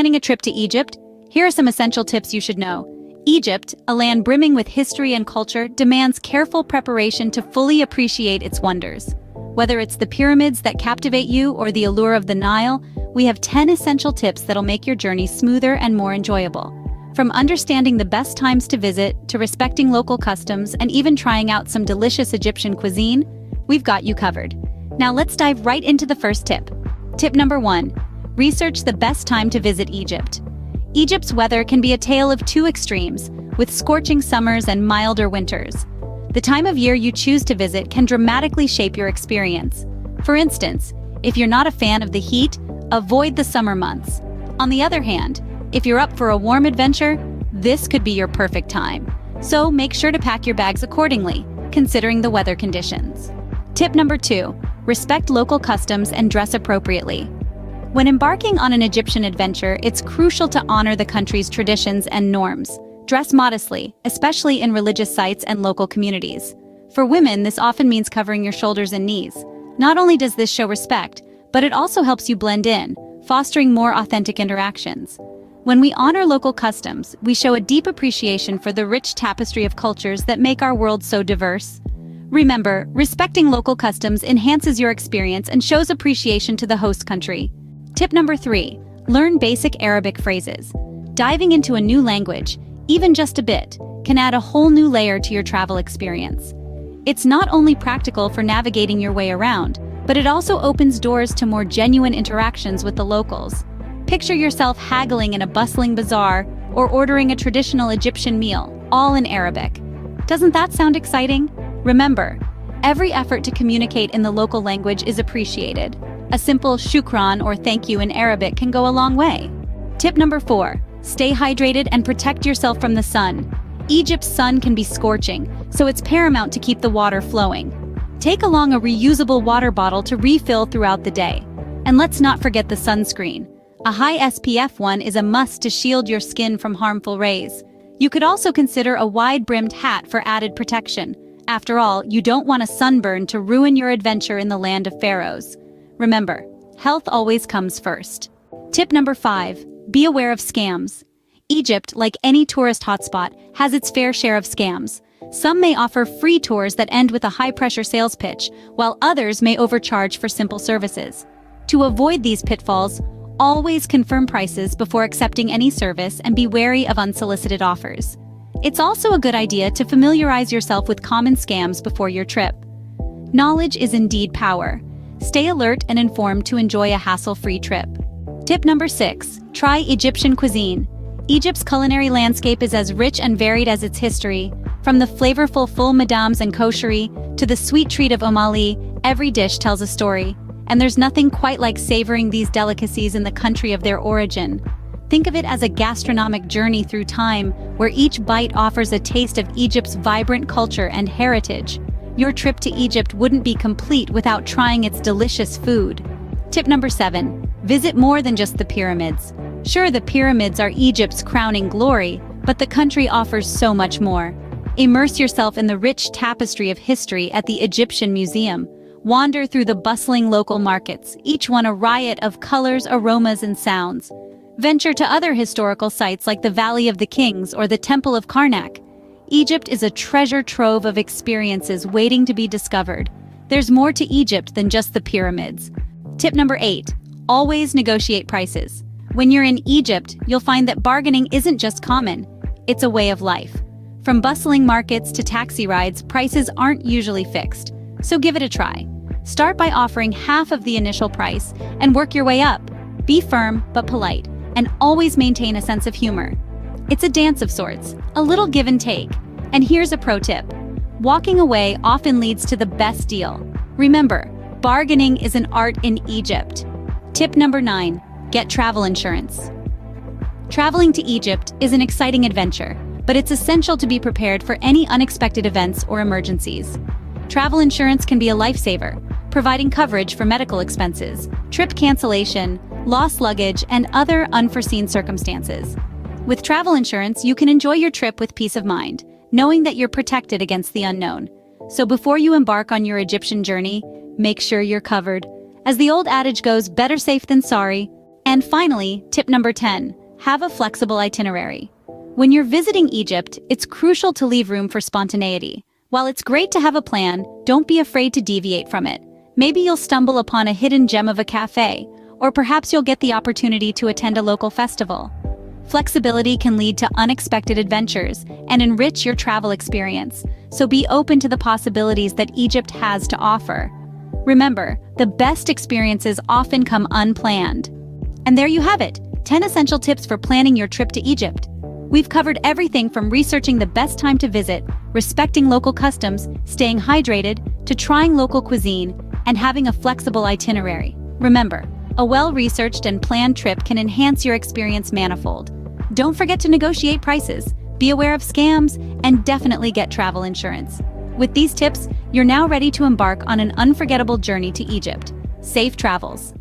Planning a trip to Egypt? Here are some essential tips you should know. Egypt, a land brimming with history and culture, demands careful preparation to fully appreciate its wonders. Whether it's the pyramids that captivate you or the allure of the Nile, we have 10 essential tips that'll make your journey smoother and more enjoyable. From understanding the best times to visit, to respecting local customs, and even trying out some delicious Egyptian cuisine, we've got you covered. Now let's dive right into the first tip. Tip number 1. Research the best time to visit Egypt. Egypt's weather can be a tale of two extremes, with scorching summers and milder winters. The time of year you choose to visit can dramatically shape your experience. For instance, if you're not a fan of the heat, avoid the summer months. On the other hand, if you're up for a warm adventure, this could be your perfect time. So make sure to pack your bags accordingly, considering the weather conditions. Tip number 2. Respect local customs and dress appropriately. When embarking on an Egyptian adventure, it's crucial to honor the country's traditions and norms. Dress modestly, especially in religious sites and local communities. For women, this often means covering your shoulders and knees. Not only does this show respect, but it also helps you blend in, fostering more authentic interactions. When we honor local customs, we show a deep appreciation for the rich tapestry of cultures that make our world so diverse. Remember, respecting local customs enhances your experience and shows appreciation to the host country. Tip number 3. Learn basic Arabic phrases. Diving into a new language, even just a bit, can add a whole new layer to your travel experience. It's not only practical for navigating your way around, but it also opens doors to more genuine interactions with the locals. Picture yourself haggling in a bustling bazaar or ordering a traditional Egyptian meal, all in Arabic. Doesn't that sound exciting? Remember, every effort to communicate in the local language is appreciated. A simple shukran or thank you in Arabic can go a long way. Tip number 4. Stay hydrated and protect yourself from the sun. Egypt's sun can be scorching, so it's paramount to keep the water flowing. Take along a reusable water bottle to refill throughout the day. And let's not forget the sunscreen. A high SPF one is a must to shield your skin from harmful rays. You could also consider a wide-brimmed hat for added protection. After all, you don't want a sunburn to ruin your adventure in the land of pharaohs. Remember, health always comes first. Tip number 5. Be aware of scams. Egypt, like any tourist hotspot, has its fair share of scams. Some may offer free tours that end with a high-pressure sales pitch, while others may overcharge for simple services. To avoid these pitfalls, always confirm prices before accepting any service and be wary of unsolicited offers. It's also a good idea to familiarize yourself with common scams before your trip. Knowledge is indeed power. Stay alert and informed to enjoy a hassle-free trip. Tip number 6. Try Egyptian cuisine. Egypt's culinary landscape is as rich and varied as its history. From the flavorful full madams and kosheri to the sweet treat of omali, every dish tells a story. And there's nothing quite like savoring these delicacies in the country of their origin. Think of it as a gastronomic journey through time, where each bite offers a taste of Egypt's vibrant culture and heritage. Your trip to Egypt wouldn't be complete without trying its delicious food. Tip number 7. Visit more than just the pyramids. Sure, the pyramids are Egypt's crowning glory, but the country offers so much more. Immerse yourself in the rich tapestry of history at the Egyptian Museum. Wander through the bustling local markets, each one a riot of colors, aromas, and sounds. Venture to other historical sites like the Valley of the Kings or the Temple of Karnak. Egypt is a treasure trove of experiences waiting to be discovered. There's more to Egypt than just the pyramids. Tip number 8. Always negotiate prices. When you're in Egypt, you'll find that bargaining isn't just common, it's a way of life. From bustling markets to taxi rides, prices aren't usually fixed. So give it a try. Start by offering half of the initial price and work your way up. Be firm but polite, and always maintain a sense of humor. It's a dance of sorts, a little give and take. And here's a pro tip. Walking away often leads to the best deal. Remember, bargaining is an art in Egypt. Tip number 9. Get travel insurance. Traveling to Egypt is an exciting adventure, but it's essential to be prepared for any unexpected events or emergencies. Travel insurance can be a lifesaver, providing coverage for medical expenses, trip cancellation, lost luggage, and other unforeseen circumstances. With travel insurance, you can enjoy your trip with peace of mind, knowing that you're protected against the unknown. So before you embark on your Egyptian journey, make sure you're covered. As the old adage goes, better safe than sorry. And finally, tip number 10, have a flexible itinerary. When you're visiting Egypt, it's crucial to leave room for spontaneity. While it's great to have a plan, don't be afraid to deviate from it. Maybe you'll stumble upon a hidden gem of a cafe, or perhaps you'll get the opportunity to attend a local festival. Flexibility can lead to unexpected adventures and enrich your travel experience, so be open to the possibilities that Egypt has to offer. Remember, the best experiences often come unplanned. And there you have it, 10 essential tips for planning your trip to Egypt. We've covered everything from researching the best time to visit, respecting local customs, staying hydrated, to trying local cuisine, and having a flexible itinerary. Remember, a well-researched and planned trip can enhance your experience manifold. Don't forget to negotiate prices, be aware of scams, and definitely get travel insurance. With these tips, you're now ready to embark on an unforgettable journey to Egypt. Safe travels!